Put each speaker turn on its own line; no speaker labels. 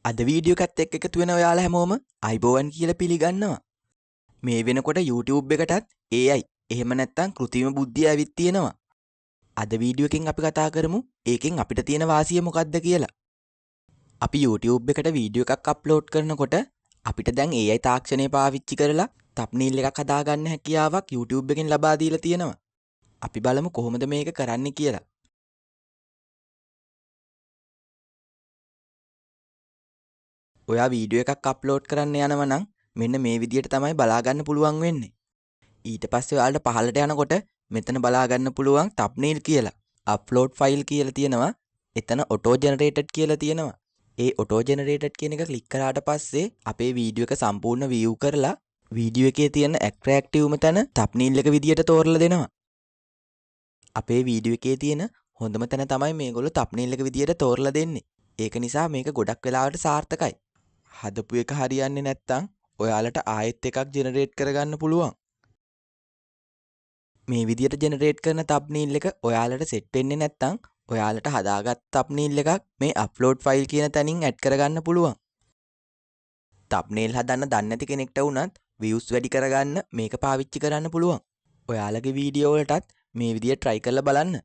අද වීඩියෝ එකත් එක්ක එකතු වෙන ඔයාලා හැමෝම අයිබෝවන් කියලා පිළිගන්නවා. මේ වෙනකොට YouTube එකටත් AI එහෙම නැත්නම් කෘත්‍රිම බුද්ධිය ඇවිත් තියෙනවා. අද වීඩියෝ එකෙන් අපි කතා කරමු ඒකෙන් අපිට තියෙන වාසිය මොකක්ද කියලා. අපි YouTube එකට වීඩියෝ එකක් අප්ලෝඩ් කරනකොට අපිට දැන් AI තාක්ෂණය පාවිච්චි කරලා thumbnail එකක් හදාගන්න හැකියාවක් YouTube එකෙන් ලබා දීලා තියෙනවා. අපි බලමු කොහොමද මේක කරන්නේ කියලා. ඔයා වීඩියෝ එකක් අප්ලෝඩ් කරන්න යනවා නම් මෙන්න මේ විදියට තමයි බලා ගන්න පුළුවන් වෙන්නේ. ඊට පස්සේ ඔයාලට පහළට යනකොට මෙතන බලා ගන්න පුළුවන් thumbnail කියලා. upload file කියලා තියෙනවා. එතන auto generated කියලා තියෙනවා. ඒ auto generated කියන එක ක්ලික් කරාට පස්සේ අපේ වීඩියෝ එක සම්පූර්ණ view කරලා වීඩියෝ එකේ තියෙන attractive තැන thumbnail එක විදියට තෝරලා දෙනවා. අපේ වීඩියෝ එකේ තියෙන හොඳම තැන තමයි මේගොල්ලෝ thumbnail එක විදියට තෝරලා දෙන්නේ. ඒක නිසා මේක ගොඩක් වෙලාවට සාර්ථකයි. හදපු එක හරියන්නේ නැත්නම් ඔයාලට ආයෙත් එකක් ජෙනරේට් කරගන්න පුළුවන්. මේ විදියට ජෙනරේට් කරන thumbnail එක ඔයාලට සෙට් වෙන්නේ නැත්නම් ඔයාලට හදාගත් thumbnail එකක් මේ upload file කියන තැනින් ඇඩ් කරගන්න පුළුවන්. thumbnail හදන්න දන්නේ නැති කෙනෙක්ට වුණත් views වැඩි කරගන්න මේක පාවිච්චි කරන්න පුළුවන්. ඔයාලගේ වීඩියෝ වලටත් මේ විදියට try කරලා බලන්න.